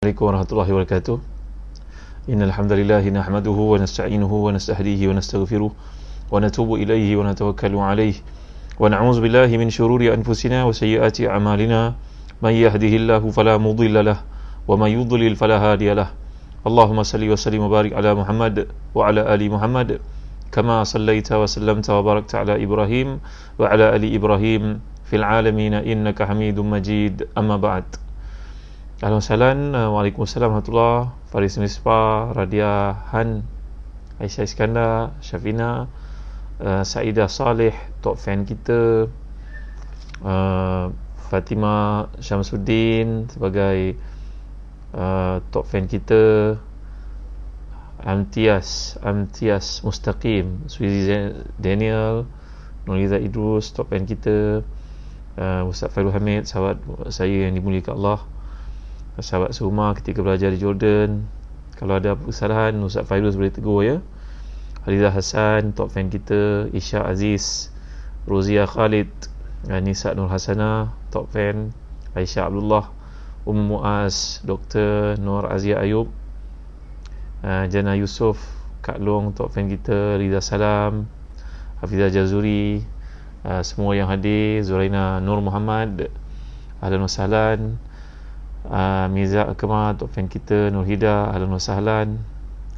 Assalamualaikum warahmatullahi wabarakatuh. Innal hamdalillah nahmaduhu wa nasta'inuhu wa nastahdihi wa nastaghfiruh wa natubu ilayhi wa natawakkalu alayhi wa na'udzu billahi min shururi anfusina wa sayyiati a'malina. May yahdihillahu fala mudilla lahu wa may yudlil fala hadiya lahu. Allahumma salli wa sallim wa barik ala Muhammad wa ala ali Muhammad kama sallaita wa sallamta wa barakta ala Ibrahim wa ala ali Ibrahim fil alamin innaka Hamidum Majid. Amma ba'd. Waalaikumsalam warahmatullahi. Faris Misbah, Radia Han, Aisyah Iskandar, Syafina, Saidah Saleh, top fan kita, Fatimah Syamsuddin sebagai top fan kita, Amtias Mustaqim, Suizi Daniel, Nurliza Idrus, top fan kita, Ustaz Fairul Hamid, sahabat saya yang dimuliakan Allah, sahabat serumah ketika belajar di Jordan. Kalau ada kesalahan, Ustaz Fairuz boleh tegur ya. Haliza Hassan, top fan kita, Isya Aziz, Rozia Khalid, Nisa Nur Hasanah, top fan, Aisyah Abdullah, Muaz, Dr. Nur Azia Ayub, Jana Yusof, Kak Long, top fan kita, Riza Salam, Hafizah Jazuri, semua yang hadir, Zuraina Nur Muhammad, ahlan wa sahlan. Miza Akmal, top fan kita, Nur Hida, ahlan wa sahlan.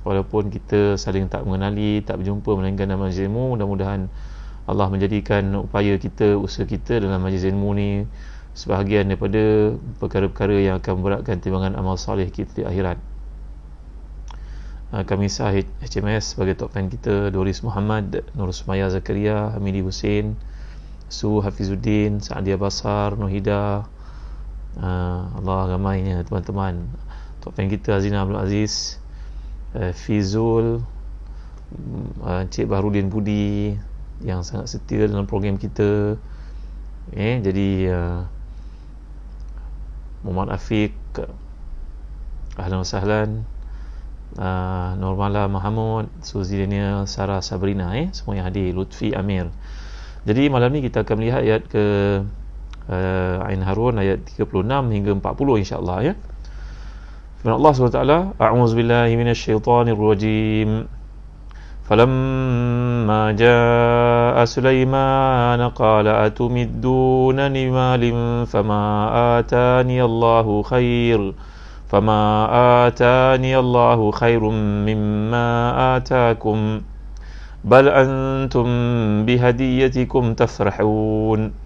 Walaupun kita saling tak mengenali, tak berjumpa melainkan dalam majlis ilmu, mudah-mudahan Allah menjadikan upaya kita, usaha kita dalam majlis ilmu ni sebahagian daripada perkara-perkara yang akan memberatkan timbangan amal soleh kita di akhirat. Kami sah HMS sebagai top fan kita, Doris Muhammad, Nur Sumaya Zakaria, Hamidi Hussein, Su Hafizuddin, Sa'adiyah Basar, Nur Hida, Allah ramainya teman-teman. Top fan kita Azina Abdul Aziz, Fizul, Encik Bahrudin Budi yang sangat setia dalam program kita. Jadi Muhammad Afiq, ahlan wa sahlan. Normala Mahamud, Suzi Daniel, Sarah Sabrina, semua yang hadir, Lutfi Amir. Jadi malam ni kita akan melihat ayat ke Ain Harun ayat 36 hingga 40 insya-Allah ya. Firman Allah SWT, A'udzubillahi minasyaitonir rajim. Falamma jaa Sulaiman qala atumiddunani malin fama atani Allahu khairum mimma ataakum bal antum bihadiyatikum tafrahun.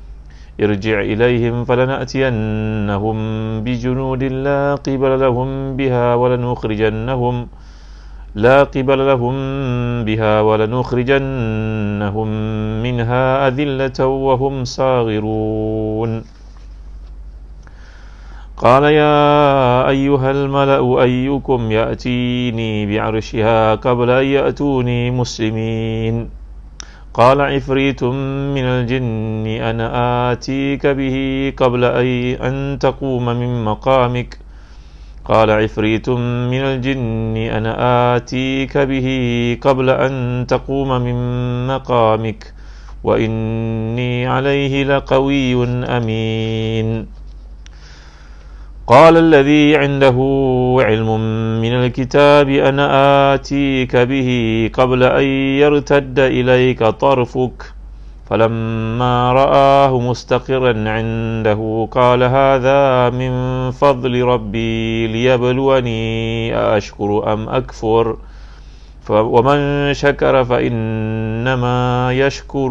Irji' ilaihim falana'tiyannahum bijunudin la qibala lahum biha walanukhrijannahum minha adillatan wa hum saghirun. Qala ya ayyuhal mala'u ayyukum ya'tini bi'arshiha qabla an ya'tuni muslimin. قال عفريت من الجن أنا آتيك به قبل أن تقوم من مقامك وإني عليه لقوي أمين. قال الذي عنده علم من الكتاب أنا آتيك به قبل أن يرتد إليك طرفك فلما رآه مستقرا عنده قال هذا من فضل ربي ليبلوني أأشكر أم أكفر ومن شكر فإنما يشكر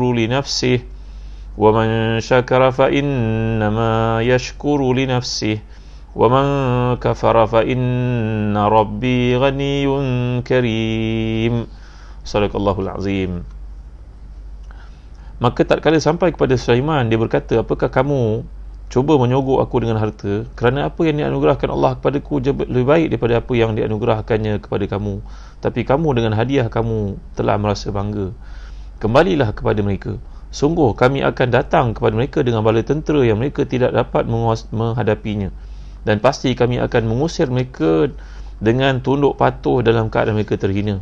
لنفسه ومن كفر فإن ربي غني كريم. Sadaqallahul azim. Maka tak kala sampai kepada Sulaiman, dia berkata, apakah kamu cuba menyogok aku dengan harta? Kerana apa yang dianugerahkan Allah kepadaku lebih baik daripada apa yang dianugerahkannya kepada kamu. Tapi kamu dengan hadiah kamu telah merasa bangga. Kembalilah kepada mereka. Sungguh kami akan datang kepada mereka dengan bala tentera yang mereka tidak dapat menghadapinya. Dan pasti kami akan mengusir mereka dengan tunduk patuh dalam keadaan mereka terhina.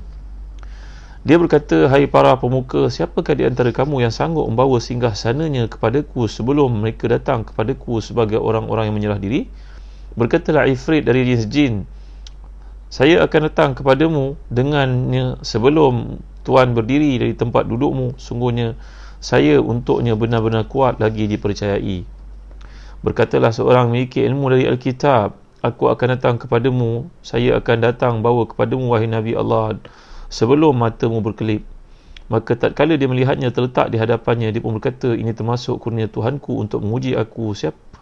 Dia berkata, hai para pemuka, siapakah di antara kamu yang sanggup membawa singgah sananya kepadaku sebelum mereka datang kepadaku sebagai orang-orang yang menyerah diri? Berkatalah Ifrit dari jin, saya akan datang kepadamu dengannya sebelum Tuan berdiri dari tempat dudukmu. Sungguhnya saya untuknya benar-benar kuat lagi dipercayai. Berkatalah seorang memiliki ilmu dari Alkitab, aku akan datang kepadamu, saya akan datang bawa kepadamu wahai Nabi Allah sebelum matamu berkelip. Maka tatkala dia melihatnya terletak di hadapannya, dia pun berkata, ini termasuk kurnia Tuhanku untuk menguji aku,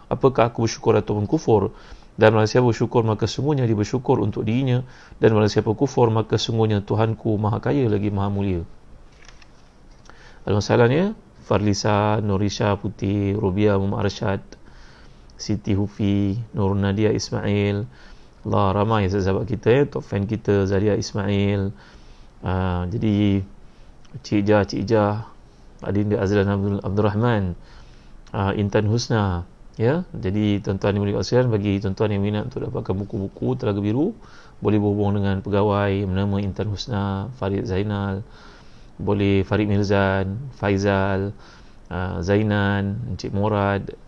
apakah aku bersyukur ataupun kufur. Dan barang siapa bersyukur maka sungguhnya dia bersyukur untuk dirinya, dan barang siapa kufur maka sungguhnya Tuhanku maha kaya lagi maha mulia. Al-Masalahnya Farlisa, Nurisha Putih, Rubia Muhammad Arsyad, Siti Hufi, Nur Nadia Ismail, Allah, ramai sahabat kita, top fan kita Zaria Ismail. Jadi Cik Jah, Adinda Azlan Abdul Rahman, Intan Husna, ya. Jadi tuan-tuan yang mulia bagi tuan-tuan yang minat untuk dapatkan buku-buku Telaga Biru, boleh berhubung dengan pegawai bernama Intan Husna, Farid Zainal, boleh Farid Mirzan, Faizal, Zainan, Encik Murad,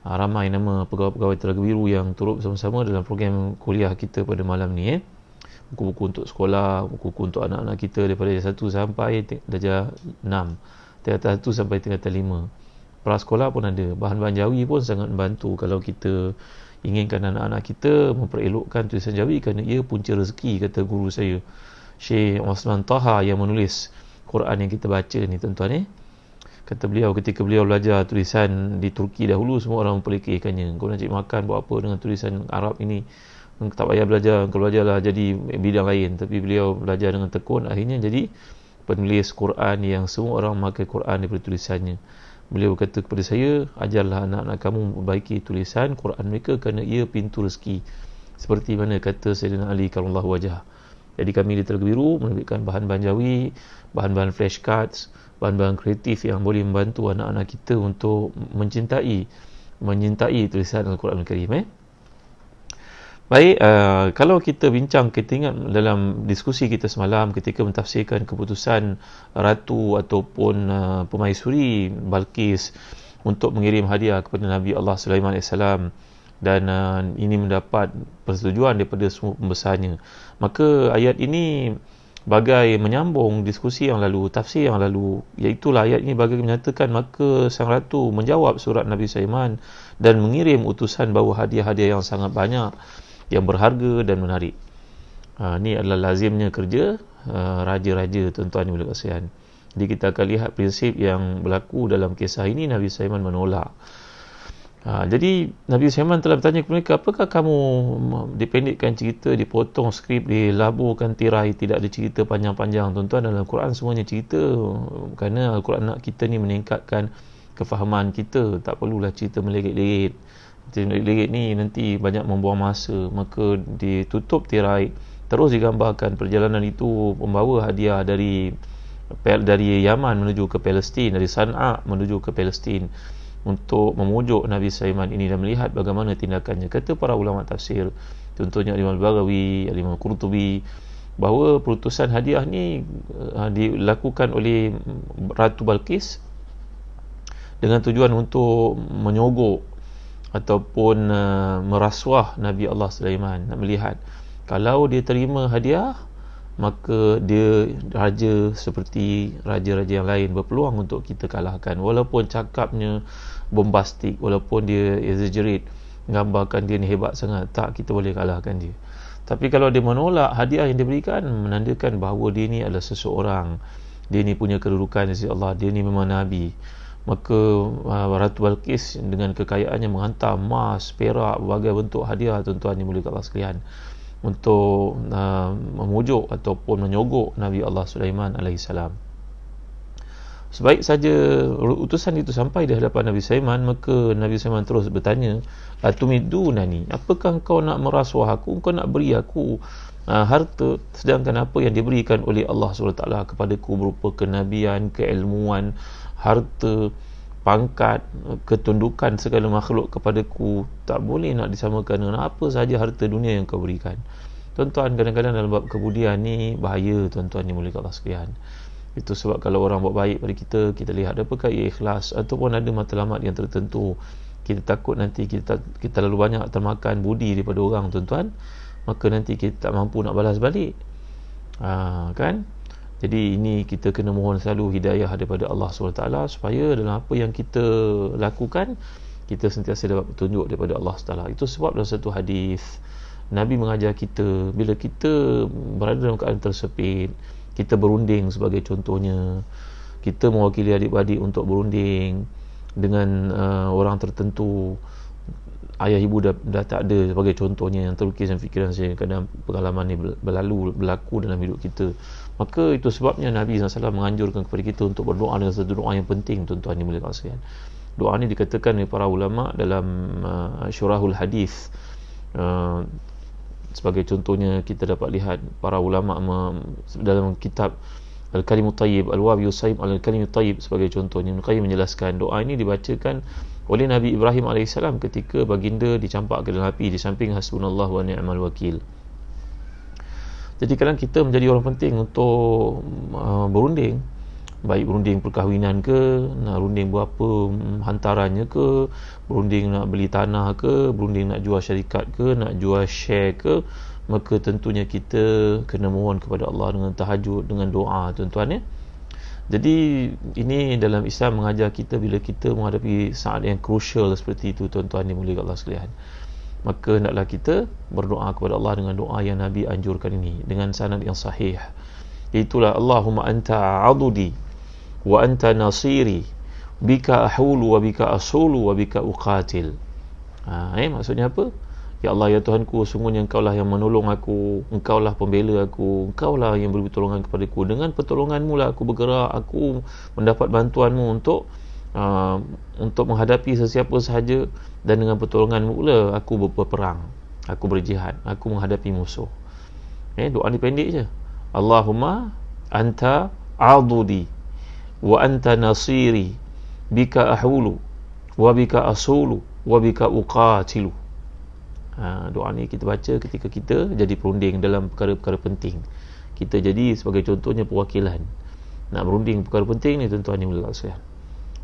ramai nama pegawai-pegawai Telaga Biru yang turut bersama-sama dalam program kuliah kita pada malam ni. Buku-buku untuk sekolah, buku-buku untuk anak-anak kita daripada darjah 1 sampai darjah 6, tingkatan 1 sampai tingkatan 5. Prasekolah pun ada. Bahan-bahan Jawi pun sangat membantu kalau kita inginkan anak-anak kita memperelokkan tulisan Jawi, kerana ia punca rezeki, kata guru saya Syekh Osman Taha yang menulis Quran yang kita baca ni, tuan-tuan. Kata beliau, ketika beliau belajar tulisan di Turki dahulu, semua orang memperlekehkannya. Kau nak cik makan buat apa dengan tulisan Arab ini? Tak payah belajar, kau belajarlah jadi bidang lain. Tapi beliau belajar dengan tekun, akhirnya jadi penulis Quran yang semua orang memakai Quran daripada tulisannya. Beliau berkata kepada saya, ajarlah anak-anak kamu memperbaiki tulisan Quran mereka, kerana ia pintu rezeki, seperti mana kata Sayyidina Ali karramallahu wajhah. Jadi kami di Telaga Biru menerbitkan bahan-bahan Jawi, bahan-bahan flashcards, bahan-bahan kreatif yang boleh membantu anak-anak kita untuk menyintai tulisan Al-Quran Al-Karim. Baik, kalau kita bincang, kita ingat dalam diskusi kita semalam ketika mentafsirkan keputusan Ratu ataupun Permaisuri Balqis untuk mengirim hadiah kepada Nabi Allah Sulaiman AS, dan ini mendapat persetujuan daripada semua pembesarnya. Maka ayat ini bagai menyambung diskusi yang lalu, tafsir yang lalu, iaitulah ayat ini bagai menyatakan maka Sang Ratu menjawab surat Nabi Sulaiman dan mengirim utusan bawa hadiah-hadiah yang sangat banyak, yang berharga dan menarik. Ini adalah lazimnya kerja raja-raja, tuan-tuan yang boleh kasihan. Jadi kita akan lihat prinsip yang berlaku dalam kisah ini. Nabi Sulaiman menolak. Jadi Nabi Sulaiman telah bertanya kepada mereka, apakah kamu dipendekkan cerita, dipotong skrip, dilaburkan tirai, tidak ada cerita panjang-panjang? Tuan-tuan, dalam Al-Quran semuanya cerita, kerana Al-Quran nak kita ni meningkatkan kefahaman kita. Tak perlulah cerita meleget-leget. Lirik ni nanti banyak membuang masa. Maka ditutup tirai, terus digambarkan perjalanan itu membawa hadiah dari Yaman menuju ke Palestin, dari Sana'a menuju ke Palestin, untuk memujuk Nabi Sulaiman ini dan melihat bagaimana tindakannya. Kata para ulama tafsir, contohnya Imam Al-Baghawi, Imam Qurtubi, bahawa perutusan hadiah ni dilakukan oleh Ratu Balqis dengan tujuan untuk menyogok ataupun merasuah Nabi Allah Sulaiman. Nak melihat kalau dia terima hadiah, maka dia raja seperti raja-raja yang lain, berpeluang untuk kita kalahkan. Walaupun cakapnya bombastik, walaupun dia exaggerate, gambarkan dia ni hebat sangat, tak, kita boleh kalahkan dia. Tapi kalau dia menolak hadiah yang diberikan, menandakan bahawa dia ni adalah seseorang, dia ni punya kedudukan di sisi Allah, dia ni memang Nabi. Maka Ratu Balqis dengan kekayaannya menghantar emas, perak, berbagai bentuk hadiah, tuan-tuan yang mulia Allah sekalian, untuk memujuk ataupun menyogok Nabi Allah Sulaiman AS. Sebaik saja utusan itu sampai di hadapan Nabi Sulaiman, maka Nabi Sulaiman terus bertanya, atumidunani, apakah engkau nak merasuah aku, engkau nak beri aku harta, sedangkan apa yang diberikan oleh Allah SWT kepadaku berupa kenabian, keilmuan, harta, pangkat, ketundukan segala makhluk kepadaku, tak boleh nak disamakan dengan apa sahaja harta dunia yang kau berikan. Tuan-tuan, kadang-kadang dalam bab kebudian ni bahaya, tuan-tuan yang mulia Allah sekalian. Itu sebab kalau orang buat baik pada kita, kita lihat apakah ia ikhlas, ataupun ada matlamat yang tertentu, kita takut nanti kita lalu banyak termakan budi daripada orang, tuan-tuan, maka nanti kita tak mampu nak balas balik. Kan? Jadi ini kita kena mohon selalu hidayah daripada Allah SWT, supaya dalam apa yang kita lakukan, kita sentiasa dapat petunjuk daripada Allah SWT. Itu sebab dalam satu hadis Nabi mengajar kita, bila kita berada dalam keadaan tersepit, kita berunding sebagai contohnya, kita mewakili adik-beradik untuk berunding dengan orang tertentu, ayah ibu dah tak ada sebagai contohnya, yang terlukis dalam fikiran saya kadang pengalaman ni berlaku dalam hidup kita. Maka itu sebabnya Nabi SAW menganjurkan kepada kita untuk berdoa dengan satu doa yang penting, tuan-tuan dimulakan sekalian. Doa ni dikatakan oleh para ulama dalam syurahul hadis. Sebagai contohnya kita dapat lihat para ulama dalam kitab Al-Kalimut Tayyib, Al-Wabi Usaim Al-Kalimut Tayyib sebagai contohnya, Ibn Qayyim menjelaskan doa ini dibacakan oleh Nabi Ibrahim AS ketika baginda dicampak ke dalam api di samping hasbunallah wa ni'mal wakil. Jadi kadang kita menjadi orang penting untuk berunding, baik berunding perkahwinan ke, nak berunding berapa hantarannya ke, berunding nak beli tanah ke, berunding nak jual syarikat ke, nak jual share ke, maka tentunya kita kena mohon kepada Allah dengan tahajud, dengan doa, tuan-tuan ya. Jadi ini dalam Islam mengajar kita bila kita menghadapi saat yang crucial seperti itu, tuan-tuan dimuliakan Allah sekalian, maka hendaklah kita berdoa kepada Allah dengan doa yang Nabi anjurkan ini dengan sanad yang sahih. Itulah Allahumma anta adudi wa anta nasiri bika ahulu wa bika asulu wa bika uqatil. Maksudnya apa? Ya Allah, ya Tuhanku, sungguhnya Engkaulah yang menolong aku, Engkaulah pembela aku, Engkaulah yang beri pertolongan kepadaku. Dengan pertolongan-Mu lah aku bergerak, aku mendapat bantuan-Mu untuk menghadapi sesiapa sahaja, dan dengan pertolongan-Mu pula aku berperang, aku berjihad, aku menghadapi musuh. Doa ni pendek je. Allahumma anta adudi wa anta nasiri bika ahulu wa bika asulu wa bika uqatilu. Doa ni kita baca ketika kita jadi perunding dalam perkara-perkara penting. Kita jadi sebagai contohnya perwakilan. Nak berunding perkara penting ni, tuan-tuan ni mula sekalian.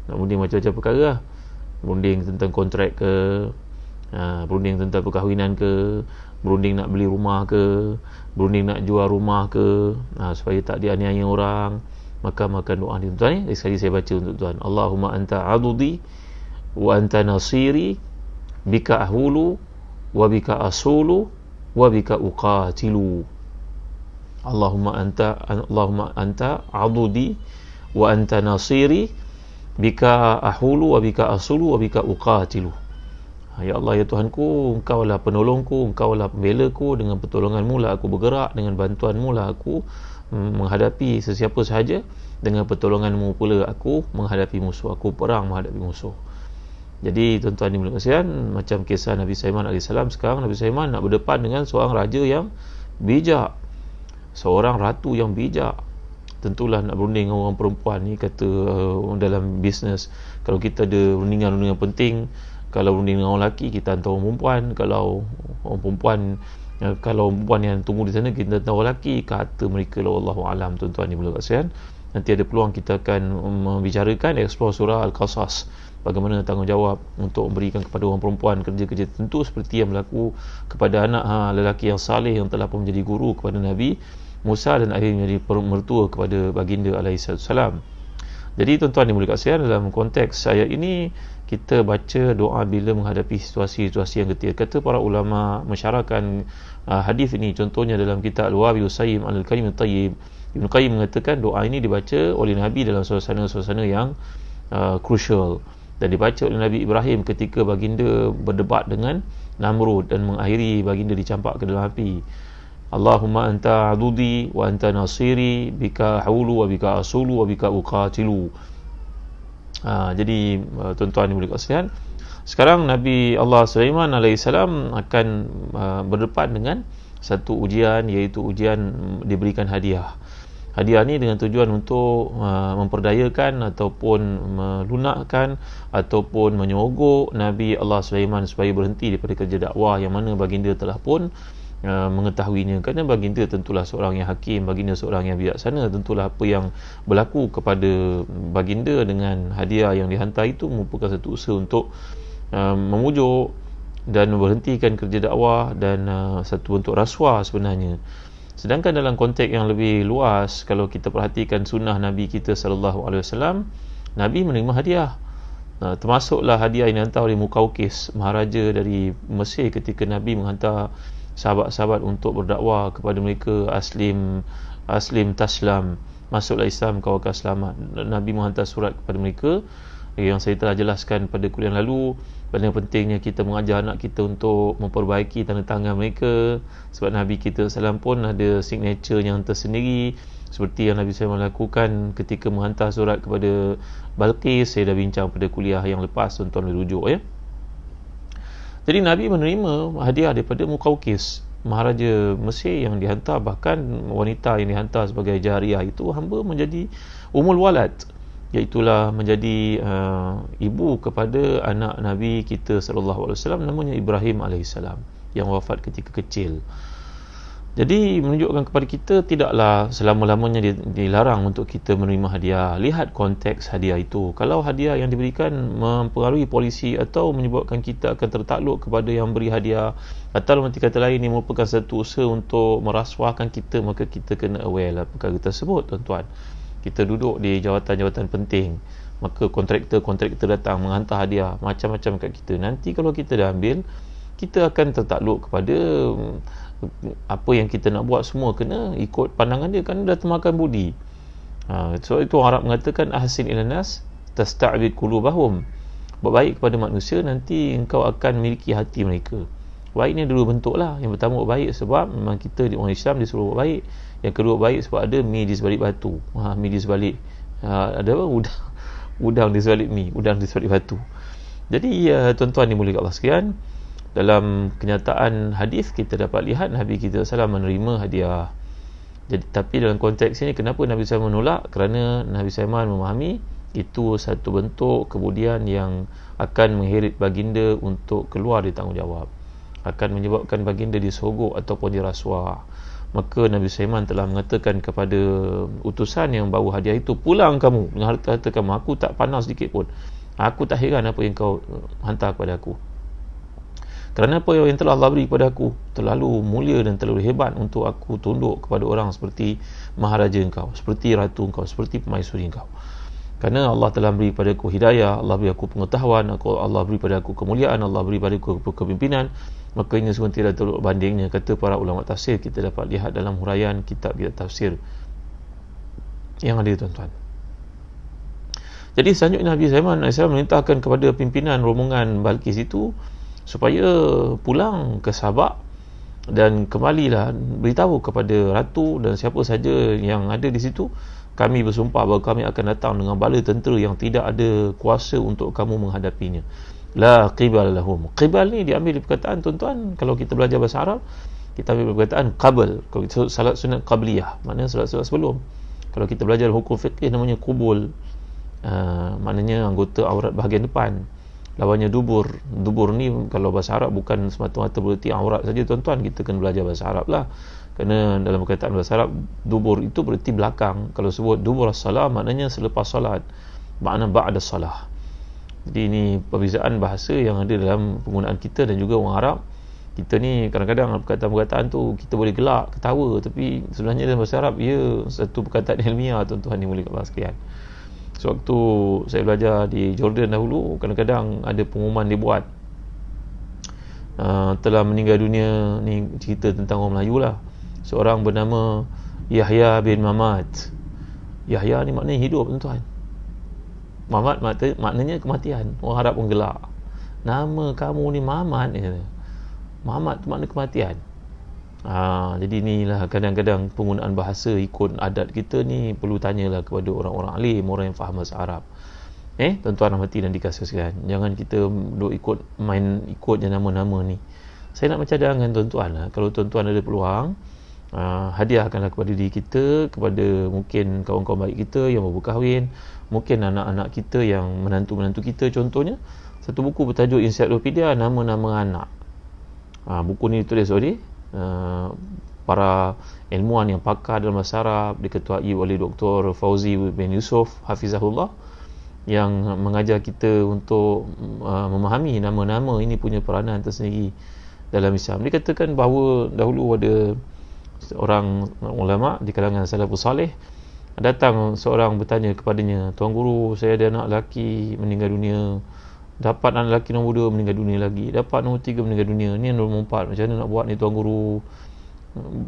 Nak berunding macam-macam perkara lah. Berunding tentang kontrak ke, berunding tentang perkahwinan ke, berunding nak beli rumah ke, berunding nak jual rumah ke, supaya tak dianiaya orang, maka makan doa ni, tuan-tuan ni. Sekali saya baca untuk tuan. Allahumma anta adudi wa anta nasiri bika ahulu wa bika asulu wa bika uqatilu. Allahumma anta adudi wa anta nasiri bika ahulu wa bika asulu wa bika uqatilu. Ya Allah, ya Tuhanku, Engkaulah penolongku, Engkaulah pembelaku, dengan pertolongan-Mu lah aku bergerak, dengan bantuan-Mu lah aku menghadapi sesiapa sahaja, dengan pertolongan-Mu pula aku menghadapi musuh, aku perang menghadapi musuh. Jadi tuan-tuan dimulakan sekalian, macam kisah Nabi Sulaiman AS. Sekarang Nabi Sulaiman nak berdepan dengan seorang raja yang bijak, seorang ratu yang bijak. Tentulah nak berunding dengan orang perempuan ni, kata dalam bisnes, kalau kita ada rundingan penting, kalau berunding dengan orang lelaki, kita hantar orang perempuan. Kalau perempuan yang tunggu di sana, kita hantar orang lelaki. Kata mereka la wallahu alam, tuan-tuan dimulakan sekalian. Nanti ada peluang kita akan membicarakan, explore surah Al-Qasas, bagaimana tanggungjawab untuk memberikan kepada orang perempuan kerja-kerja tentu seperti yang berlaku kepada anak lelaki yang saleh yang telah pun menjadi guru kepada Nabi Musa dan akhirnya menjadi mertua kepada baginda alaihissalam. Jadi tuan-tuan dimuliakan sekalian, dalam konteks ayat ini kita baca doa bila menghadapi situasi-situasi yang getir. Kata para ulama mensyarahkan hadis ini, contohnya dalam kitab Al-Wabi Usaim Al-Kalimut Tayyib, Ibn Qayyim mengatakan doa ini dibaca oleh Nabi dalam suasana-suasana yang crucial, dan dibaca oleh Nabi Ibrahim ketika baginda berdebat dengan Namrud dan mengakhiri baginda dicampak ke dalam api. Allahumma anta adudi wa anta nasiri bika hawlu wa bika asulu wa bika uqatilu. Jadi tuan-tuan dimuliakan sekalian, sekarang Nabi Allah Sulaiman alaihissalam akan berdepan dengan satu ujian, iaitu ujian diberikan hadiah. Hadiah ni dengan tujuan untuk memperdayakan ataupun melunakkan ataupun menyogok Nabi Allah Sulaiman supaya berhenti daripada kerja dakwah yang mana baginda telah pun mengetahuinya. Kerana baginda tentulah seorang yang hakim, baginda seorang yang bijaksana. Tentulah apa yang berlaku kepada baginda dengan hadiah yang dihantar itu merupakan satu usaha untuk memujuk dan memberhentikan kerja dakwah dan satu bentuk rasuah sebenarnya. Sedangkan dalam konteks yang lebih luas, kalau kita perhatikan sunnah Nabi kita sallallahu alaihi wasallam, Nabi menerima hadiah. Termasuklah hadiah yang dihantar oleh Muqawqis, maharaja dari Mesir, ketika Nabi menghantar sahabat-sahabat untuk berdakwah kepada mereka, aslim taslam, masuklah Islam kau akan selamat. Nabi menghantar surat kepada mereka yang saya telah jelaskan pada kuliah lalu. Paling pentingnya kita mengajar anak kita untuk memperbaiki tanda tangan mereka, sebab Nabi kita SAW pun ada signature yang tersendiri, seperti yang Nabi SAW lakukan ketika menghantar surat kepada Balqis. Saya dah bincang pada kuliah yang lepas, tuan-tuan boleh rujuk ya. Jadi Nabi menerima hadiah daripada Muqawqis, maharaja Mesir yang dihantar. Bahkan wanita yang dihantar sebagai jariah itu hamba menjadi umul walad, iaitulah menjadi ibu kepada anak Nabi kita sallallahu alaihi wasallam, namanya Ibrahim alaihissalam, yang wafat ketika kecil. Jadi menunjukkan kepada kita tidaklah selama-lamanya dilarang untuk kita menerima hadiah. Lihat konteks hadiah itu. Kalau hadiah yang diberikan mempengaruhi polisi atau menyebabkan kita akan tertakluk kepada yang beri hadiah, atau nanti kata lain ini merupakan satu usaha untuk merasuahkan kita, maka kita kena aware lah perkara tersebut, tuan-tuan. Kita duduk di jawatan-jawatan penting, maka kontraktor datang menghantar hadiah macam-macam kat kita. Nanti kalau kita dah ambil, kita akan tertakluk kepada apa yang kita nak buat, semua kena ikut pandangan dia, kan dah termakan budi. So itu orang Arab mengatakan ahsin ilan nas tasta'bid qulubahum, berbaik kepada manusia, nanti engkau akan miliki hati mereka. Baik ni dua bentuk lah. Yang pertama baik sebab memang kita di orang Islam disuruh baik. Yang kedua baik sebab ada mi di sebalik batu. Mi di sebalik ada apa? Udang di sebalik mi, udang di sebalik batu. Jadi tuan-tuan dimuliakan Allah sekalian, dalam kenyataan hadis kita dapat lihat Nabi kita SAW menerima hadiah. Jadi, tapi dalam konteks ini, kenapa Nabi SAW menolak? Kerana Nabi SAW memahami itu satu bentuk kemudian yang akan mengheret baginda untuk keluar dari tanggungjawab, akan menyebabkan baginda disogok ataupun dirasuah. Maka Nabi Sulaiman telah mengatakan kepada utusan yang bawa hadiah itu, pulang kamu dengan harta-harta kamu, aku tak panas sedikit pun, aku tak heran apa yang kau hantar kepada aku. Kerana apa yang telah Allah beri kepada aku terlalu mulia dan terlalu hebat untuk aku tunduk kepada orang seperti maharaja engkau, seperti ratu engkau, seperti permaisuri engkau. Kerana Allah telah beri pada aku hidayah, Allah beri aku pengetahuan, Allah beri pada aku kemuliaan, Allah beri pada aku kepimpinan, maka ini semua tidak ada bandingnya, kata para ulama tafsir. Kita dapat lihat dalam huraian kitab-kitab tafsir yang ada, tuan-tuan. Jadi selanjutnya Nabi Sulaiman AS memerintahkan kepada pimpinan rombongan Balqis itu supaya pulang ke Sabak dan kembalilah beritahu kepada ratu dan siapa saja yang ada di situ, kami bersumpah bahawa kami akan datang dengan bala tentera yang tidak ada kuasa untuk kamu menghadapinya. La qibal lahum. Qibal ni diambil dari perkataan, tuan-tuan, kalau kita belajar bahasa Arab, kita ambil perkataan qabl. Kalau kita salat sunat qabliyah, maknanya salat-salat sebelum. Kalau kita belajar hukum fiqh, namanya qubul, maknanya anggota aurat bahagian depan. Lawannya dubur. Dubur ni kalau bahasa Arab bukan semata-mata bererti aurat saja, tuan-tuan. Kita kena belajar bahasa Arab lah, kerana dalam perkataan bahasa Arab, dubur itu bererti belakang. Kalau sebut dubur as-salah, maknanya selepas salat, makna ba'da salah. Jadi ini perbezaan bahasa yang ada dalam penggunaan kita dan juga orang Arab. Kita ni kadang-kadang perkataan-perkataan tu kita boleh gelak, ketawa, tapi sebenarnya dalam bahasa Arab ia satu perkataan ilmiah, tuan-tuan dimuliakan Allah sekalian. Sewaktu saya belajar di Jordan dahulu, kadang-kadang ada pengumuman dibuat, telah meninggal dunia, ni cerita tentang orang Melayu lah, seorang bernama Yahya bin Mamad. Yahya ni maknanya hidup, tuan-tuan. Mamad maknanya kematian. Orang Arab pun gelak, nama kamu ni Mamad ni. Mamad tu makna kematian. Jadi inilah kadang-kadang penggunaan bahasa ikut adat kita ni, perlu tanyalah kepada orang-orang alim, orang yang faham bahasa Arab. Tuan-tuan rahmati dan dikasihi sekalian, jangan kita duk main ikut je nama-nama ni. Saya nak macam tuan-tuan lah, kalau tuan-tuan ada peluang, hadiahkanlah kepada diri kita, kepada mungkin kawan-kawan baik kita yang baru berkahwin, mungkin anak-anak kita yang menantu-menantu kita. Contohnya satu buku bertajuk Ensiklopedia Nama-Nama Anak. Buku ni ditulis oleh para ilmuwan yang pakar dalam bahasa Arab, diketuai oleh Dr. Fauzi bin Yusuf Hafizahullah. yang mengajar kita untuk memahami nama-nama ini punya peranan tersendiri dalam Islam. Dia katakan bahawa dahulu ada seorang ulama di kalangan salafus salih, datang seorang bertanya kepadanya, "Tuan Guru, saya ada anak lelaki meninggal dunia, dapat anak lelaki nombor 2 meninggal dunia lagi, dapat nombor 3 meninggal dunia, ni nombor 4, macam mana nak buat ni Tuan Guru?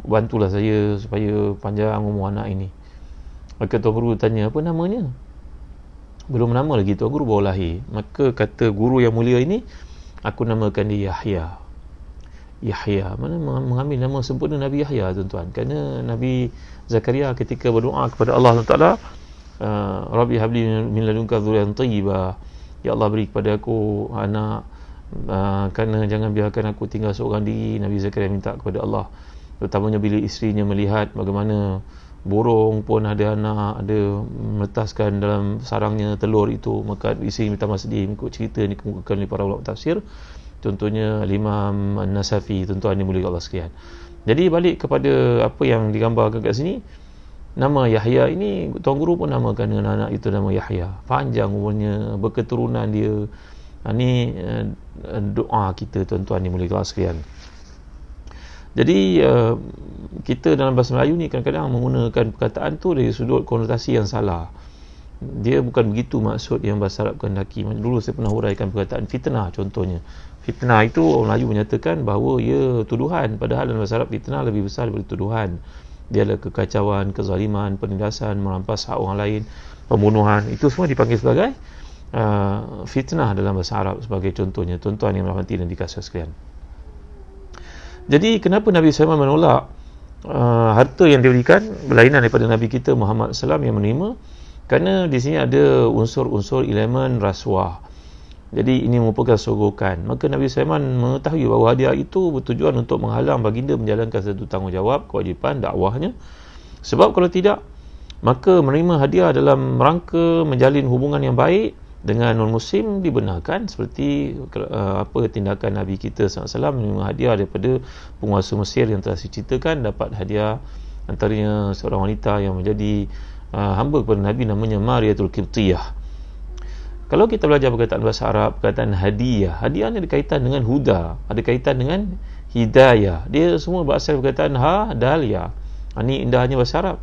Bantulah saya supaya panjang umur anak ini." Maka Tuan Guru tanya, "Apa namanya?" "Belum nama lagi, Tuan Guru baru lahir." Maka kata guru yang mulia ini, "Aku namakan dia Yahya." Yahya, mana mengambil nama sempurna Nabi Yahya, tuan-tuan. Kerana Nabi Zakaria ketika berdoa kepada Allah Taala, "Rabbi habli min ladunka dzurriyyatan thayyibah." Ya Allah, beri kepada aku anak, kerana jangan biarkan aku tinggal seorang diri. Nabi Zakaria minta kepada Allah, terutamanya bila isterinya melihat bagaimana burung pun ada anak, ada meletaskan dalam sarangnya telur itu, maka isteri minta sedih. Mengikut cerita ni kemukakan oleh para ulama tafsir, contohnya Imam An-Nasafi, tuan-tuan dimuliakan Allah sekalian. Jadi balik kepada apa yang digambarkan kat sini, nama Yahya ini Tuan Guru pun namakan dengan anak itu nama Yahya. Panjang umurnya, berketurunan dia. Ini doa kita, tuan-tuan dimuliakan Allah sekalian. Jadi kita dalam bahasa Melayu ni kadang-kadang menggunakan perkataan tu dari sudut konotasi yang salah. Dia bukan begitu maksud yang bahasa Arab kehendaki. Dulu saya pernah huraikan perkataan fitnah contohnya. Fitnah itu orang Melayu menyatakan bahawa ia tuduhan, padahal dalam bahasa Arab fitnah lebih besar daripada tuduhan. Dia adalah kekacauan, kezaliman, penindasan, merampas hak orang lain, pembunuhan. Itu semua dipanggil sebagai fitnah dalam bahasa Arab sebagai contohnya. Tuan-tuan yang rahmati dan dikasihi sekalian. Jadi kenapa Nabi SAW menolak harta yang diberikan berlainan daripada Nabi kita Muhammad SAW yang menerima? Kerana di sini ada unsur-unsur elemen rasuah. Jadi ini merupakan sogokan. Maka Nabi SAW mengetahui bahawa hadiah itu bertujuan untuk menghalang baginda menjalankan satu tanggungjawab, kewajipan dakwahnya. Sebab kalau tidak, maka menerima hadiah dalam rangka menjalin hubungan yang baik dengan non-Muslim dibenarkan, seperti apa tindakan Nabi kita SAW menerima hadiah daripada penguasa Mesir yang telah diceritakan, dapat hadiah antaranya seorang wanita yang menjadi hamba kepada Nabi namanya Mariyatul Qibtiyah. Kalau kita belajar perkataan bahasa Arab, perkataan hadiah, hadiah ni ada kaitan dengan huda, ada kaitan dengan hidayah. Dia semua berasal perkataan ha, dal, ya. Ini indahnya bahasa Arab.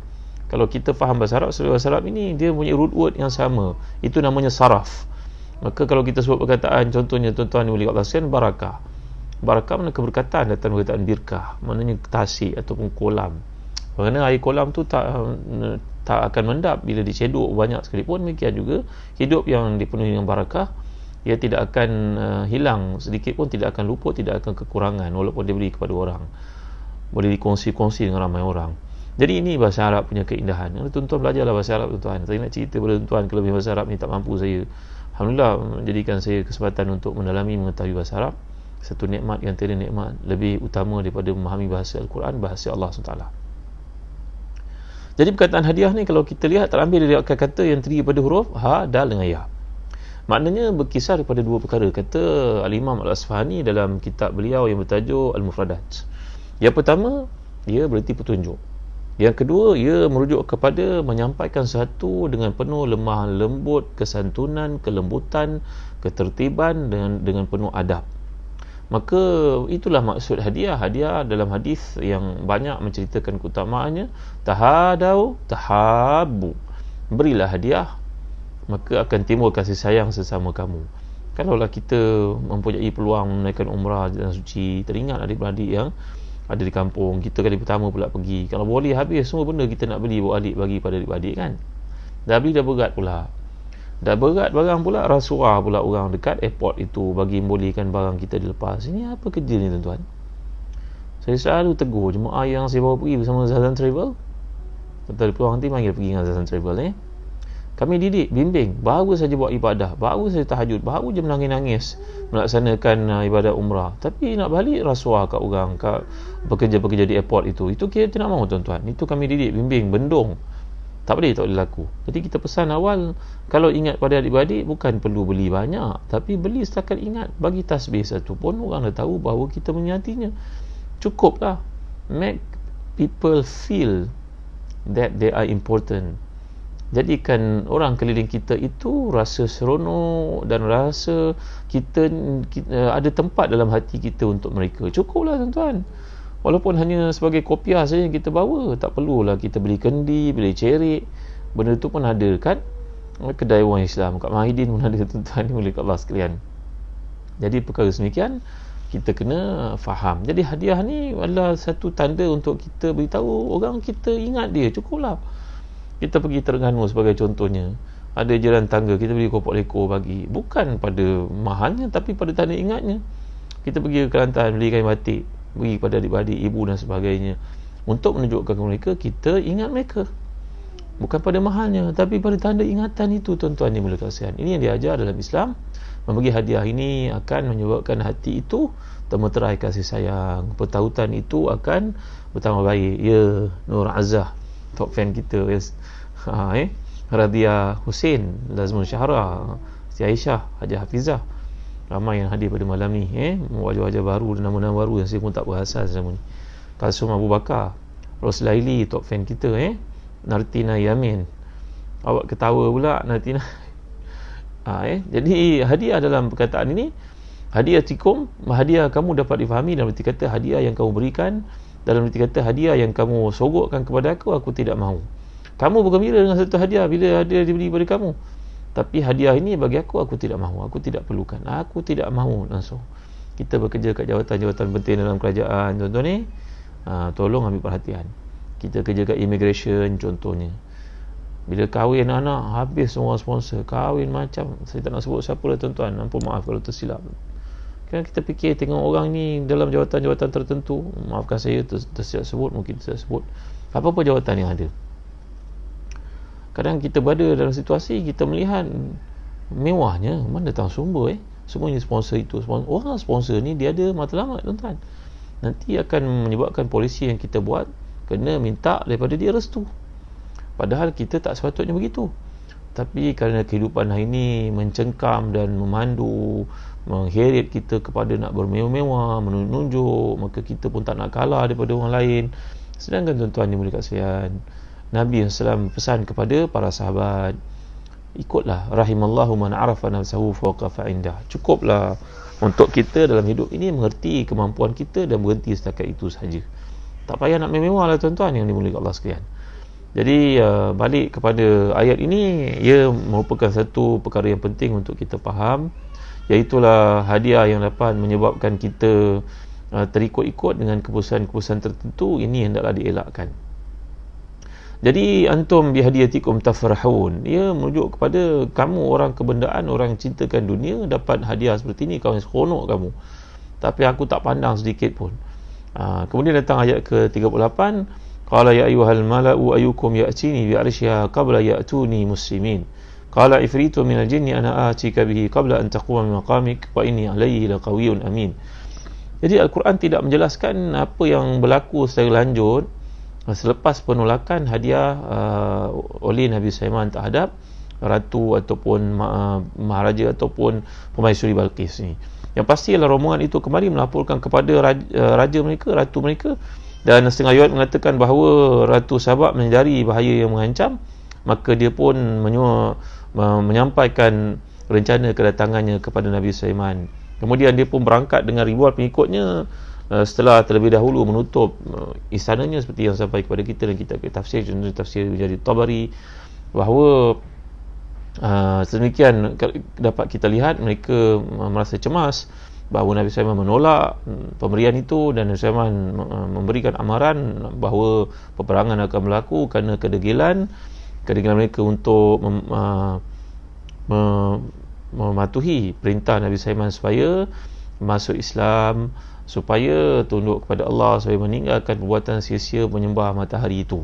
Kalau kita faham bahasa Arab, bahasa Arab ini dia punya root word yang sama. Itu namanya saraf. Maka kalau kita sebut perkataan, contohnya tuan-tuan yang boleh Allah sekalian, barakah. Barakah mana keberkatan, datang perkataan birkah, maknanya tasik ataupun kolam. Kerana air kolam tu tak akan mendap bila dicedok banyak sekalipun. Demikian juga hidup yang dipenuhi dengan barakah, ia tidak akan hilang sedikit pun, tidak akan luput, tidak akan kekurangan walaupun diberi kepada orang, boleh dikongsi-kongsi dengan ramai orang. Jadi ini bahasa Arab punya keindahan. Tuan-tuan belajarlah bahasa Arab, tuan-tuan. Saya nak cerita kepada tuan-tuan kelebihan bahasa Arab ni tak mampu saya. Alhamdulillah menjadikan saya kesempatan untuk mendalami mengetahui bahasa Arab. Satu nikmat yang tiada nikmat lebih utama daripada memahami bahasa Al-Quran, bahasa Allah SWT. Jadi perkataan hadiah ni kalau kita lihat terambil dari akar kata yang terdiri pada huruf ha, dal dengan ya. Maknanya berkisar daripada dua perkara. Kata Al-Imam Al-Asfahani dalam kitab beliau yang bertajuk Al-Mufradat. Yang pertama, ia berarti petunjuk. Yang kedua, ia merujuk kepada menyampaikan sesuatu dengan penuh lemah lembut, kesantunan, kelembutan, ketertiban dengan penuh adab. Maka itulah maksud hadiah. Hadiah dalam hadis yang banyak menceritakan keutamaannya, tahadau tahabu. Berilah hadiah, maka akan timbul kasih sayang sesama kamu. Kalaulah kita mempunyai peluang menunaikan umrah dan suci, teringat adik-beradik yang ada di kampung, kita kali pertama pula pergi, kalau boleh habis semua benda kita nak beli bawa adik bagi pada adik-beradik kan. Dah beli dah berat pula, dah berat barang pula, rasuah pula orang dekat airport itu bagi membolehkan barang kita dilepas. Ini apa kerja ni tuan-tuan? Saya selalu tegur jemaah yang saya bawa pergi bersama Zazan Travel. Tentu ada peluang nanti panggil pergi dengan Zazan Travel Kami didik, bimbing, baru saja buat ibadah, baru saja tahajud, baru je menangis-nangis melaksanakan ibadah umrah, tapi nak balik rasuah kat orang, kat pekerja-pekerja di airport itu kira tidak mahu tuan-tuan. Itu kami didik, bimbing, bendung. Tak boleh laku. Jadi kita pesan awal, kalau ingat pada adik-beradik, bukan perlu beli banyak, tapi beli setakat ingat. Bagi tasbih satu pun orang dah tahu bahawa kita menyatinya. Cukuplah. Make people feel that they are important. jadikan orang keliling kita itu rasa seronok dan rasa kita ada tempat dalam hati kita untuk mereka. Cukuplah tuan-tuan. Walaupun hanya sebagai kopiah saja yang kita bawa, tak perlulah kita beli kendi, beli cerik. Benda tu pun ada kan, kedai orang Islam kat Mahidin pun ada tuan-tuan, ni oleh Allah sekalian. Jadi perkara semikian kita kena faham. Jadi hadiah ni adalah satu tanda untuk kita beritahu orang kita ingat dia. Cukuplah. Kita pergi Terengganu sebagai contohnya, ada jiran tangga kita beli kopok leko bagi, bukan pada mahalnya tapi pada tanda ingatnya. Kita pergi ke Kelantan beli kain batik, bagi pada adik-adik, ibu dan sebagainya, untuk menunjukkan kepada mereka kita ingat mereka, bukan pada mahalnya tapi pada tanda ingatan itu tuan-tuan yang mulia kasihan. Ini yang diajar dalam Islam. Membagi hadiah ini akan menyebabkan hati itu termeterai kasih sayang, pertautan itu akan bertambah baik. Ya, Nur Azah, top fan kita, yes. Radia Hussein, Lazmun Syahra, Siti Aisyah, Haji Hafizah, ramai yang hadir pada malam ni, wajah-wajah baru dan nama-nama baru yang saya pun tak berasal selama ni. Kalsum Abu Bakar, Roslaili, top fan kita, Nartina Yamin. Awak ketawa pula Nartina. Jadi hadiah dalam perkataan ini, hadiah tikum, hadiah kamu dapat difahami dalam arti kata hadiah yang kamu berikan, dalam arti kata hadiah yang kamu sogokkan kepada aku tidak mahu. Kamu bergembira dengan satu hadiah bila hadiah diberi kepada kamu, tapi hadiah ini bagi aku tidak mahu, aku tidak perlukan, aku tidak mahu langsung. Kita bekerja kat jawatan-jawatan penting dalam kerajaan contoh ni, tolong ambil perhatian. Kita kerja kat immigration contohnya, bila kahwin anak, habis semua sponsor kahwin macam, saya tak nak sebut siapa lah tuan-tuan, ampun maaf kalau tersilap. Kan kita fikir tengok orang ni dalam jawatan-jawatan tertentu, maafkan saya tersilap sebut, mungkin saya sebut apa-apa jawatan yang ada. Kadang kita berada dalam situasi, kita melihat mewahnya, mana datang sumber semuanya sponsor itu, sponsor. Orang sponsor ni dia ada matlamat tuan-tuan, nanti akan menyebabkan polisi yang kita buat kena minta daripada dia restu, padahal kita tak sepatutnya begitu. Tapi kerana kehidupan hari ini mencengkam dan memandu, mengheret kita kepada nak bermewah-mewah, menunjuk, maka kita pun tak nak kalah daripada orang lain. Sedangkan tuan-tuan yang mulia kasihan, Nabi SAW pesan kepada para sahabat, ikutlah, rahimallahu man arafa nafsahu fawqafa indah. Cukuplah untuk kita dalam hidup ini mengerti kemampuan kita dan berhenti setakat itu saja. Tak payah nak mewah lah tuan-tuan yang dimuliakan Allah sekalian. Jadi balik kepada ayat ini, ia merupakan satu perkara yang penting untuk kita faham, iaitulah hadiah yang dapat menyebabkan kita terikut-ikut dengan keputusan-keputusan tertentu. Ini hendaklah dielakkan. Jadi antum bihadiyatikum tafrahun, ia merujuk kepada kamu orang kebendaan, orang cintakan dunia, dapat hadiah seperti ini, kawan seronok kamu, tapi aku tak pandang sedikit pun. Kemudian datang ayat ke-38, qala ya ayyuhal mala'u ayyukum ya'tini bi'arsyiha qabla ya'tuni muslimin, qala ifritu minal jinni ana atika bihi qabla an taquma min maqamik wa inni alayhi laqawiyyun amin. Jadi Al-Quran tidak menjelaskan apa yang berlaku secara lanjut selepas penolakan hadiah oleh Nabi Sulaiman terhadap ratu ataupun maharaja ataupun permaisuri Balqis ni. Yang pasti adalah rombongan itu kembali melaporkan kepada raja mereka, ratu mereka, dan setengah riwayat mengatakan bahawa Ratu Sabak menyedari bahaya yang mengancam, maka dia pun menyampaikan rencana kedatangannya kepada Nabi Sulaiman. Kemudian dia pun berangkat dengan ribuan pengikutnya, setelah terlebih dahulu menutup istananya seperti yang sampai kepada kita dan kita tafsir, contoh tafsir Jarir Tabari, bahawa sedemikian dapat kita lihat mereka merasa cemas bahawa Nabi Sulaiman menolak pemberian itu, dan Nabi Sulaiman memberikan amaran bahawa peperangan akan berlaku kerana kedegilan mereka untuk mematuhi perintah Nabi Sulaiman supaya masuk Islam, supaya tunduk kepada Allah, supaya meninggalkan perbuatan sia-sia menyembah matahari itu.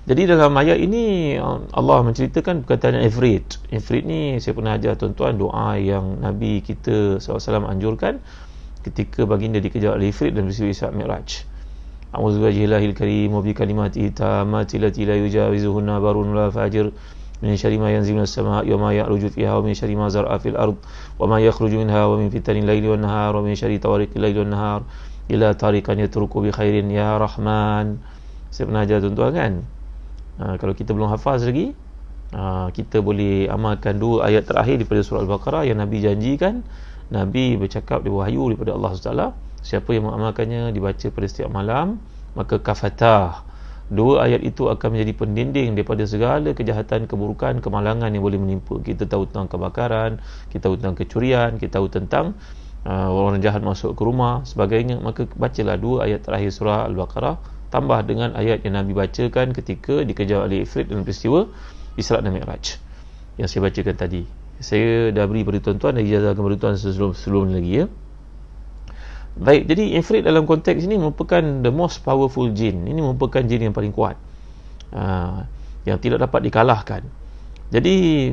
Jadi dalam ayat ini Allah menceritakan perkataan Ifrit. Ifrit ni saya pernah ajar tuan-tuan doa yang Nabi kita SAW anjurkan ketika baginda dikejar oleh Ifrit dan peristiwa Isra Mi'raj. A'udzubillahil karim wa bi kalimatihi tammati allati la yujawizuhunna barun la fajir min syarri ma yanzilu minas samaa'i wa ma ya'ruju fiha wa min syarri ma zar'a fil ard wa ma yakhruju minha wa min fitanil laili wan nahar wa min syarri tawariqil laili wan nahar ila tariqan yatruku bi khairin ya rahman. Saya pernah ajar tuan-tuan kan, Kalau kita belum hafaz lagi, kita boleh amalkan 2 ayat terakhir daripada surah Al-Baqarah yang Nabi janjikan. Nabi bercakap di wahyu daripada Allah SWT, siapa yang mengamalkannya dibaca pada setiap malam, maka kafatah, 2 ayat itu akan menjadi pendinding daripada segala kejahatan, keburukan, kemalangan yang boleh menimpa. Kita tahu tentang kebakaran, kita tahu tentang kecurian, kita tahu tentang orang jahat masuk ke rumah, sebagainya. Maka bacalah 2 ayat terakhir surah Al-Baqarah, tambah dengan ayat yang Nabi bacakan ketika dikejar oleh Ifrit dalam peristiwa Isra' dan Mi'raj yang saya bacakan tadi. Saya dah beri pada tuan-tuan dan ijazahkan pada tuan sebelum lagi, ya. Baik, jadi Ifrit dalam konteks ini merupakan the most powerful jin. Ini merupakan jin yang paling kuat, yang tidak dapat dikalahkan. Jadi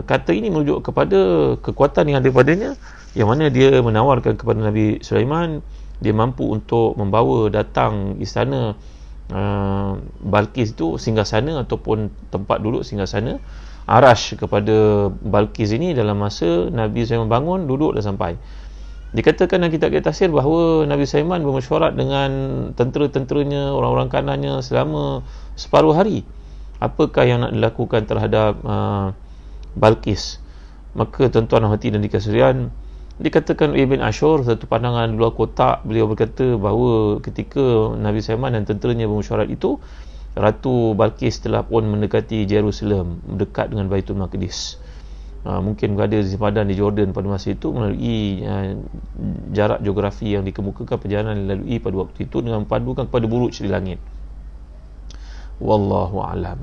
kata ini merujuk kepada kekuatan yang ada padanya, yang mana dia menawarkan kepada Nabi Sulaiman, dia mampu untuk membawa datang istana Balqis itu, singgasana ataupun tempat duduk singgasana Arash kepada Balqis ini dalam masa Nabi Sulaiman bangun, duduk dan sampai. Dikatakan dalam kitab tafsir bahawa Nabi Sulaiman bermesyuarat dengan tentera-tenteranya, orang-orang kanannya selama separuh hari. Apakah yang nak dilakukan terhadap Balqis? Maka tuan-tuan hati dan dikasihan, dikatakan Ibn Ashur, satu pandangan luar kotak, beliau berkata bahawa ketika Nabi Sulaiman dan tenteranya bermesyuarat itu, Ratu Balqis telah pun mendekati Jerusalem, dekat dengan Baitul Maqdis. Mungkin berada di sempadan di Jordan pada masa itu, melalui jarak geografi yang dikemukakan, perjalanan yang dilalui pada waktu itu dengan padukan kepada buruj di langit. Wallahu a'lam.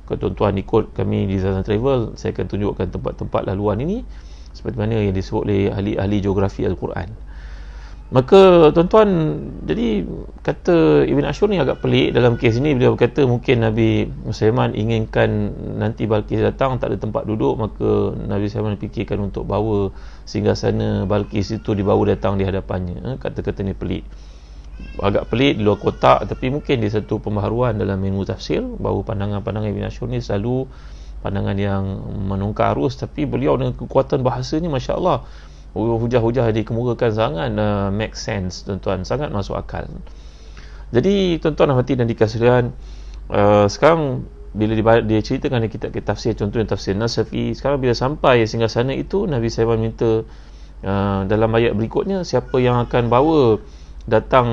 Kalau tuan-tuan ikut kami di Zazan Travel, saya akan tunjukkan tempat-tempat laluan ini seperti mana yang disebut oleh ahli-ahli geografi Al-Quran. Maka tuan-tuan, jadi kata Ibn Ashur ni agak pelik dalam kes ini. Beliau berkata mungkin Nabi Sulaiman inginkan nanti Balqis datang tak ada tempat duduk, maka Nabi Sulaiman fikirkan untuk bawa singgasana Balqis itu dibawa datang di hadapannya. Kata-kata ni pelik, agak pelik, di luar kotak, tapi mungkin dia satu pembaharuan dalam ilmu tafsir, bahawa pandangan-pandangan Ibn Ashur ni selalu pandangan yang menungkar arus, tapi beliau dengan kekuatan bahasanya, Masya Allah, hujah-hujah dikemukakan sangat make sense tuan-tuan, sangat masuk akal. Jadi tuan-tuan hati dan dikasihan, sekarang bila dia ceritakan di kitab tafsir, contohnya tafsir Nasafi, sekarang bila sampai singgasana itu, Nabi Sulaiman minta dalam ayat berikutnya, siapa yang akan bawa datang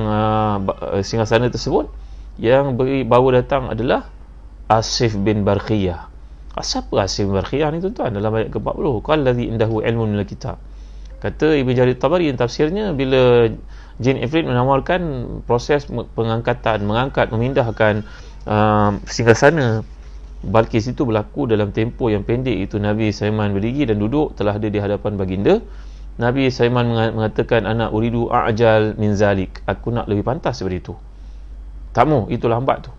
singgasana tersebut, yang bawa datang adalah Asif bin Barkhiyah. Siapa Asif bin Barkhiyah ni tuan-tuan? Dalam ayat ke-40, qallazi indahu ilmun minal kitab. Kata Ibn Jarir Tabari yang tafsirnya, bila jin Ifrit menawarkan proses pengangkatan, memindahkan singgasana Balqis itu berlaku dalam tempoh yang pendek. Itu Nabi Sulaiman berdiri dan duduk telah ada di hadapan baginda. Nabi Sulaiman mengatakan, ana uridu a'jal min zalik, aku nak lebih pantas daripada itu. Tak mau, itu lambat tu.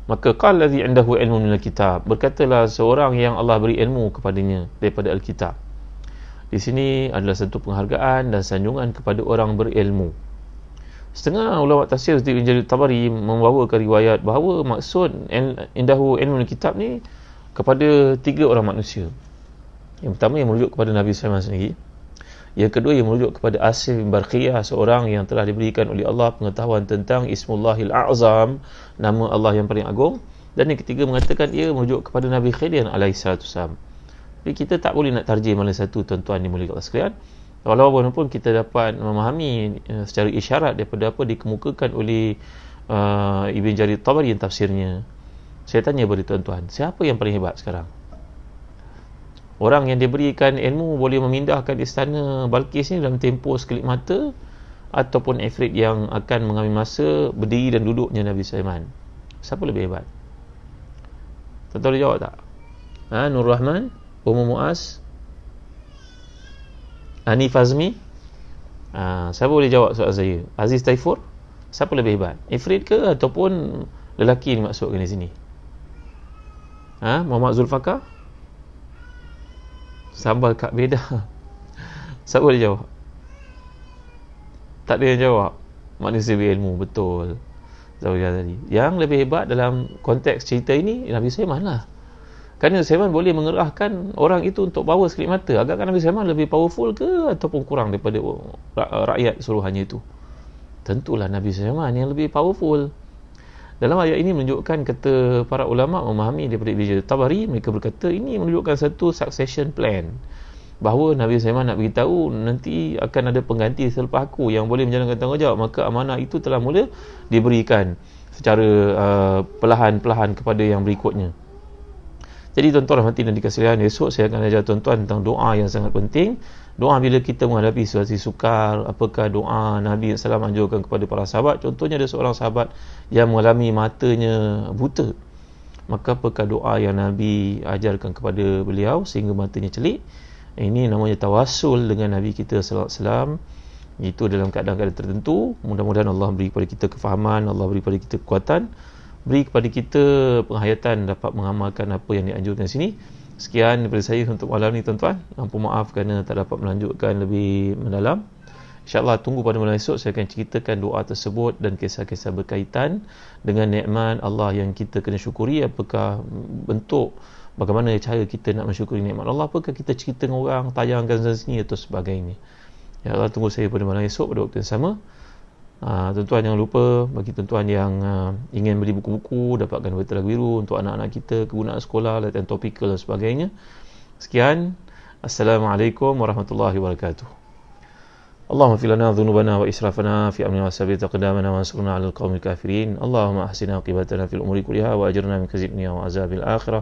Maka qallazi indahu ilmun minal kitab, berkatalah seorang yang Allah beri ilmu kepadanya daripada Al-Kitab. Di sini adalah satu penghargaan dan sanjungan kepada orang berilmu. Setengah ulama tafsir seperti Ibn Jarir Tabari membawakan riwayat bahawa maksud indahu ilmu kitab ni kepada 3 orang manusia. Yang pertama yang merujuk kepada Nabi Sulaiman sendiri. Yang kedua yang merujuk kepada Asif bin Barkhiyah, seorang yang telah diberikan oleh Allah pengetahuan tentang Ismullahil A'zam, nama Allah yang paling agung. Dan yang ketiga mengatakan ia merujuk kepada Nabi Khidir alaihissalam. Jadi kita tak boleh nak tarjih mana satu, tuan-tuan dimuliakan Allah sekalian. Walaupun kita dapat memahami secara isyarat daripada apa dikemukakan oleh Ibn Jarir Tabari yang tafsirnya. Saya tanya kepada tuan-tuan, siapa yang paling hebat sekarang? Orang yang diberikan ilmu boleh memindahkan istana Balqis ni dalam tempoh sekelip mata, ataupun Ifrit yang akan mengambil masa berdiri dan duduknya Nabi Sulaiman? Siapa lebih hebat? Tuan-tuan boleh jawab tak? Nur Rahman, Ummu Muaz, Hanif Azmi? Siapa boleh jawab soal saya? Aziz Taifur? Siapa lebih hebat? Ifrit ke ataupun lelaki ni maksudkan di sini? Muhammad Zulfaqar? Sambal Kak Beda? Siapa boleh jawab? Tak ada yang jawab. Manusia berilmu, betul. Tadi yang lebih hebat dalam konteks cerita ini Nabi Sulaiman lah. Kerana Sulaiman boleh mengerahkan orang itu untuk bawa sekelip mata. Agakkan Nabi Sulaiman lebih powerful ke ataupun kurang daripada rakyat suruhannya itu? Tentulah Nabi Sulaiman yang lebih powerful. Dalam ayat ini menunjukkan, kata para ulama memahami daripada Ibn Tabari, mereka berkata ini menunjukkan satu succession plan, bahawa Nabi Sulaiman nak beritahu nanti akan ada pengganti selepas aku yang boleh menjalankan tanggungjawab, maka amanah itu telah mula diberikan secara perlahan-perlahan kepada yang berikutnya. Jadi tuan-tuan rahmati dan dikasihi, esok saya akan ajar tuan-tuan tentang doa yang sangat penting. Doa bila kita menghadapi situasi sukar, apakah doa Nabi SAW anjurkan kepada para sahabat. Contohnya ada seorang sahabat yang mengalami matanya buta, maka apakah doa yang Nabi ajarkan kepada beliau sehingga matanya celik? Ini namanya tawassul dengan Nabi kita SAW. Itu dalam keadaan-keadaan tertentu. Mudah-mudahan Allah beri kepada kita kefahaman, Allah beri kepada kita kekuatan, beri kepada kita penghayatan dapat mengamalkan apa yang dianjurkan di sini. Sekian daripada saya untuk malam ni tuan-tuan. Ampun maaf kerana tak dapat melanjutkan lebih mendalam. InsyaAllah tunggu pada malam esok saya akan ceritakan doa tersebut dan kisah-kisah berkaitan dengan nikmat Allah yang kita kena syukuri. Apakah bentuk, bagaimana cara kita nak mensyukuri nikmat Allah, apakah kita cerita dengan orang, tayangkan sana sini atau sebagainya. Ya Allah, tunggu saya pada malam esok pada waktu yang sama. Tuan-tuan jangan lupa, bagi tuan-tuan yang ingin beli buku-buku, dapatkan Bahtera Biru untuk anak-anak kita, kegunaan sekolah, latihan topikal dan sebagainya. Sekian, Assalamualaikum warahmatullahi wabarakatuh. Allahumma fir lana dhunubana wa israfana fi amrina wa sabbit aqdamana wa ansurna 'alal qaumil kafirin. Allahumma ahsina aqibatana fil umuri kulliha wa ajirna min khizyid dunya wa azabil akhirah.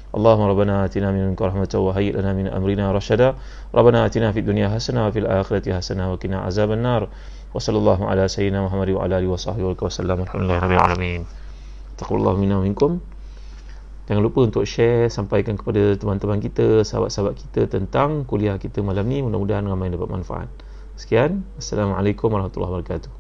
Allahumma rabbana atina min ladunka rahmatan wa hayyi lana min amrina rashada. Rabbana atina fid dunya hasanah wa fil akhirati hasanah wa qina azaban nar. Wa sallallahu ala sayyidina Muhammad wa ala alihi wa sahbihi wa sallam. Alhamdulillahirabbil alamin. Taqabbalallahu minna wa minkum. Jangan lupa untuk share, sampaikan kepada teman-teman kita, sahabat-sahabat kita tentang kuliah kita malam ni. Mudah-mudahan ramai dapat manfaat. Sekian, Assalamualaikum warahmatullahi wabarakatuh.